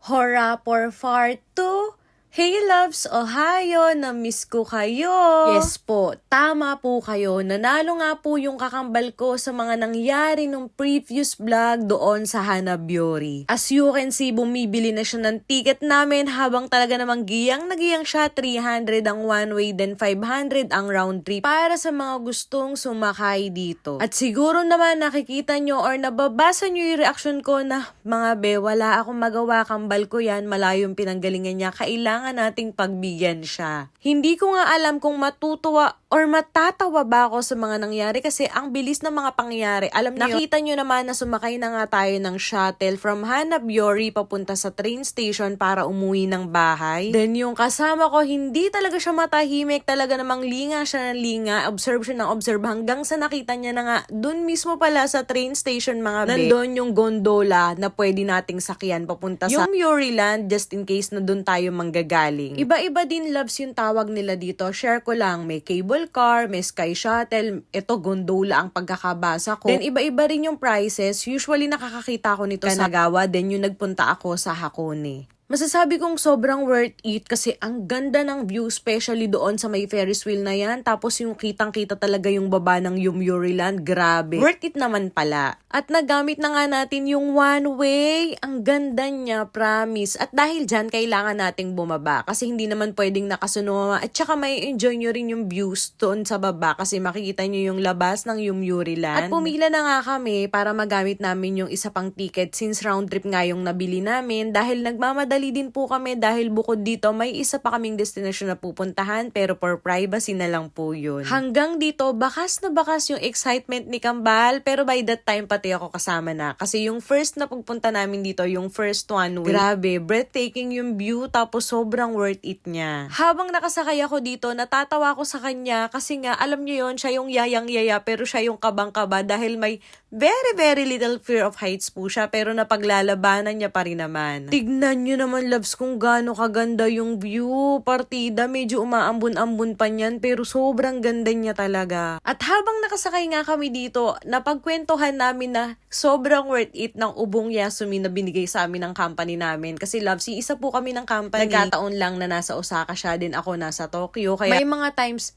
Hora por part 2. Hey loves, Ohio, na-miss ko kayo. Yes po, tama po kayo. Nanalo nga po yung kakambal ko sa mga nangyari nung previous vlog doon sa Hanabiori. As you can see, bumibili na siya ng ticket namin habang talaga namang giyang siya. 300 ang one way, then 500 ang round trip para sa mga gustong sumakay dito. At siguro naman nakikita nyo or nababasa nyo yung reaction ko na mga be, wala akong magawa, kambal ko yan, malayo yung pinanggalingan niya, kailangan nating pagbigyan siya. Hindi ko nga alam kung matutuwa or matatawa ba ako sa mga nangyari kasi ang bilis ng mga pangyayari. Alam niyo, nakita nyo naman na sumakay na nga tayo ng shuttle from Hanabiori papunta sa train station para umuwi ng bahay. Then yung kasama ko, hindi talaga siya matahimik, talaga namang linga siya ng linga, observe siya ng observe hanggang sa nakita niya na nga, dun mismo pala sa train station mga be, nandun yung gondola na pwede nating sakyan papunta sa Yumyuriland just in case na dun tayo manggagaling. Iba-iba din loves yung tawag nila dito. Share ko lang, may cable car, may sky shuttle, ito gondola ang pagkakabasa ko. Then iba-iba rin yung prices. Usually nakakakita ko nito sa Kanagawa, then yung nagpunta ako sa Hakone. Masasabi kong sobrang worth it kasi ang ganda ng view, especially doon sa may Ferris wheel na yan. Tapos yung kitang-kita talaga yung baba ng Yumyuriland. Grabe. Worth it naman pala. At nagamit na nga natin yung one way. Ang ganda niya, promise. At dahil dyan, kailangan nating bumaba kasi hindi naman pwedeng nakasunoma. At saka may enjoy nyo rin yung views doon sa baba kasi makikita nyo yung labas ng Yumyuriland. At pumila na nga kami para magamit namin yung isa pang ticket since round trip nga yung nabili namin dahil nagmamadali din po kami dahil bukod dito may isa pa kaming destination na pupuntahan pero for privacy na lang po yun. Hanggang dito, bakas na bakas yung excitement ni Kambal pero by that time pati ako kasama na kasi yung first na pagpunta namin dito, yung first one way, grabe, breathtaking yung view tapos sobrang worth it niya. Habang nakasakay ako dito, natatawa ako sa kanya kasi nga alam niyo yon, siya yung yayang-yaya pero siya yung kabang-kaba dahil may very little fear of heights po siya pero napaglalabanan niya pa rin naman. Tignan nyo naman loves kung gaano kaganda yung view. Partida, medyo umaambun-ambun pa niyan pero sobrang ganda niya talaga. At habang nakasakay nga kami dito, napagkwentuhan namin na sobrang worth it ng ubong Yasumi na binigay sa amin ng company namin. Kasi loves, isa po kami ng company. Nagkataon lang na nasa Osaka siya, din ako nasa Tokyo. Kaya may mga times,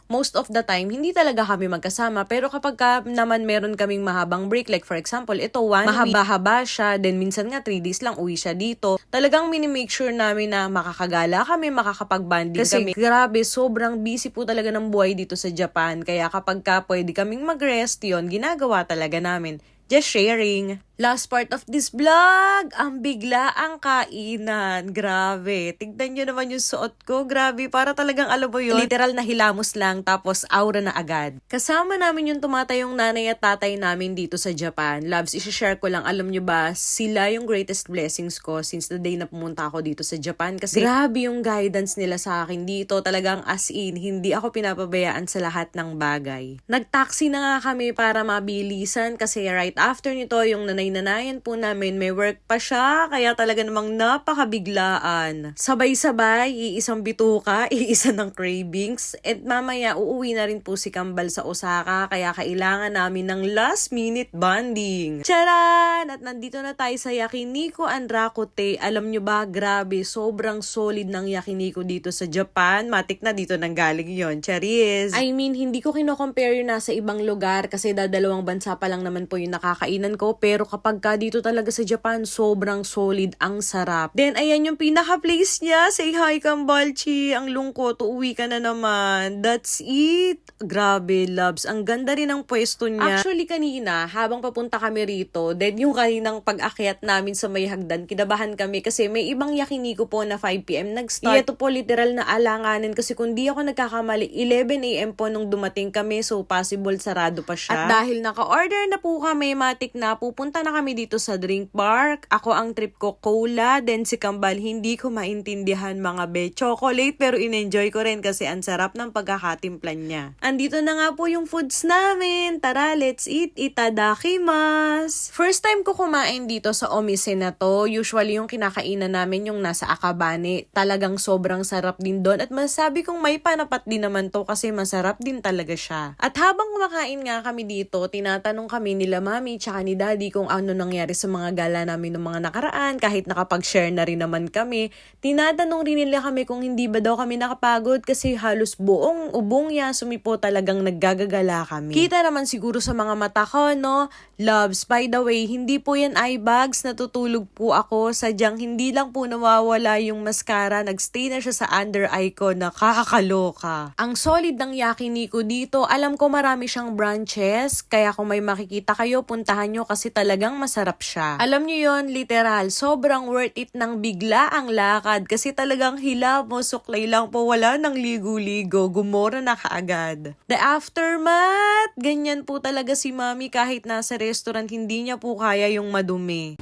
most of the time, hindi talaga kami magkasama. Pero kapag naman meron kaming mahabang break, like for example, ito 1 week, mahaba-haba siya, then minsan nga 3 days lang uwi siya dito. Talagang mini-make sure namin na makakagala kami, makakapag-banding kami. Kasi grabe, sobrang busy po talaga ng buhay dito sa Japan. Kaya kapag pwede kaming mag-rest, yun, ginagawa talaga namin. Just sharing. Last part of this vlog, ang biglaang kainan. Grabe. Tignan nyo naman yung suot ko. Grabe, para talagang alam mo yun. Literal na hilamos lang, tapos aura na agad. Kasama namin yung tumatayong nanay at tatay namin dito sa Japan. Loves, isi-share ko lang. Alam nyo ba, sila yung greatest blessings ko since the day na pumunta ako dito sa Japan. Kasi grabe yung guidance nila sa akin dito. Talagang as in, hindi ako pinapabayaan sa lahat ng bagay. Nag-taxi na nga kami para mabilisan kasi right after nito, yung nanay-nanayan po namin, may work pa siya, kaya talaga namang napakabiglaan. Sabay-sabay, iisang bituka, iisa ng cravings, at mamaya uuwi na rin po si Kambal sa Osaka, kaya kailangan namin ng last minute bonding. Charan! At nandito na tayo sa Yakiniku Anrakute. Alam nyo ba, grabe, sobrang solid ng Yakiniku dito sa Japan. Matik na dito nang galing yon. Charis! I mean, hindi ko kino-compare yun nasa ibang lugar kasi dadalawang bansa pa lang naman po yung nakakainan ko, pero kapag dito talaga sa Japan, sobrang solid, ang sarap. Then, ayan yung pinaka-place niya. Say hi, Kambalchi. Ang lungkot, uuwi ka na naman. That's it. Grabe, loves. Ang ganda rin ng pwesto niya. Actually, kanina, habang papunta kami rito, then yung kaninang pag-akyat namin sa may hagdan, kinabahan kami kasi may ibang Yakiniku po na 5 PM nag-start. Ito po literal na alanganin kasi kung di ako nagkakamali, 11 AM po nung dumating kami, so possible sarado pa siya. At dahil naka-order na po kami, matik na, pupunta na kami dito sa drink park. Ako ang trip ko cola, then si Kambal hindi ko maintindihan mga be chocolate, pero in-enjoy ko rin kasi ang sarap ng pagkakatimplan niya. Andito na nga po yung foods namin. Tara, let's eat. Itadakimasu! First time ko kumain dito sa omise na to. Usually yung kinakainan namin yung nasa Akabane. Talagang sobrang sarap din doon at masasabi kong may panapat din naman to kasi masarap din talaga siya. At habang kumakain nga kami dito, tinatanong kami nila mami mami tsaka ni daddy kung ano nangyari sa mga gala namin ng mga nakaraan, kahit nakapag-share na rin naman kami. Tinatanong rin nila kami kung hindi ba daw kami nakapagod kasi halos buong ubong Yasumi po talagang naggagagala kami. Kita naman siguro sa mga mata ko, no? Loves, by the way, hindi po yan eye bags, natutulog po ako. Sadyang hindi lang po nawawala yung mascara, nagstay na siya sa under eye ko, nakakaloka. Ang solid ng Yakiniku dito, alam ko marami siyang branches, kaya kung may makikita kayo, puntahan nyo kasi talagang masarap siya. Alam nyo yon, literal, sobrang worth it ng bigla ang lakad kasi talagang hilab mo, suklay lang po, wala nang ligo-ligo, gumora na kaagad. The aftermath, ganyan po talaga si mami kahit nasa restaurant, hindi niya po kaya yung madumi.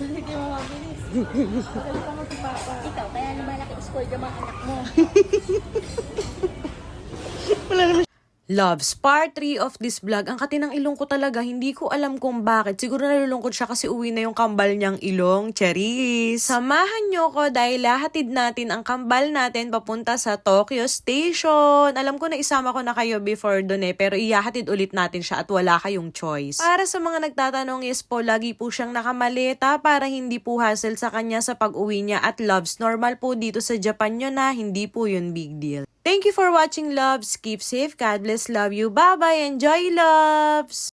Hindi mo mabilis. Magaling ka mo si Papa. Ikaw, kaya lumalaki school yung mga anak mo. Loves, part 3 of this vlog. Ang katinang ilong ko talaga, hindi ko alam kung bakit. Siguro nalulungkot siya kasi uwi na yung kambal niyang ilong. Charis! Samahan niyo ko dahil lahatid natin ang kambal natin papunta sa Tokyo Station. Alam ko na isama ko na kayo before dun pero iyahatid ulit natin siya at wala kayong choice. Para sa mga nagtatanong, yes po, lagi po siyang nakamaleta para hindi po hassle sa kanya sa pag-uwi niya. At loves, normal po dito sa Japan yun na, hindi po yun big deal. Thank you for watching, loves. Keep safe. God bless. Love you. Bye-bye. Enjoy, loves.